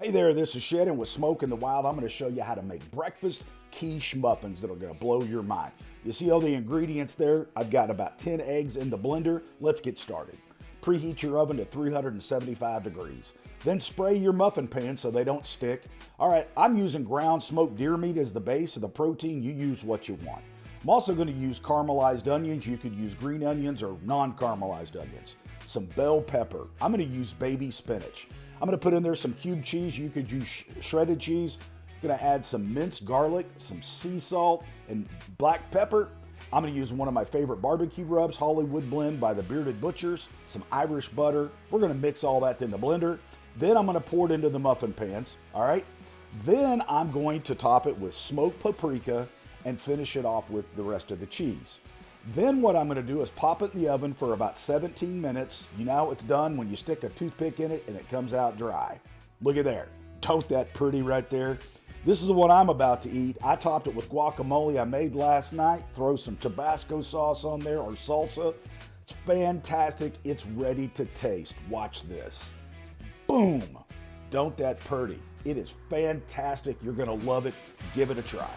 Hey there, this is Shannon with Smokin the Wild. I'm going to show you how to make breakfast quiche muffins that are going to blow your mind. You see all the ingredients there? I've got about 10 eggs in the blender. Let's get started. Preheat your oven to 375 degrees. Then spray your muffin pan so they don't stick. All right, I'm using ground smoked deer meat as the base of the protein. You use what you want. I'm also going to use caramelized onions. You could use green onions or non-caramelized onions. Some bell pepper. I'm going to use baby spinach. I'm going to put in there some cube cheese. You could use shredded cheese. I'm going to add some minced garlic, some sea salt, and black pepper. I'm going to use one of my favorite barbecue rubs, Hollywood Blend by the Bearded Butchers, some Irish butter. We're going to mix all that in the blender. Then I'm going to pour it into the muffin pans, all right? Then I'm going to top it with smoked paprika and finish it off with the rest of the cheese. Then what I'm going to do is pop it in the oven for about 17 minutes. You know it's done when you stick a toothpick in it and it comes out dry. Look at there. Don't that pretty right there? This is what I'm about to eat. I topped it with guacamole I made last night. Throw some Tabasco sauce on there or salsa. It's fantastic. It's ready to taste. Watch this. Boom. Don't that pretty. It is fantastic. You're going to love it. Give it a try.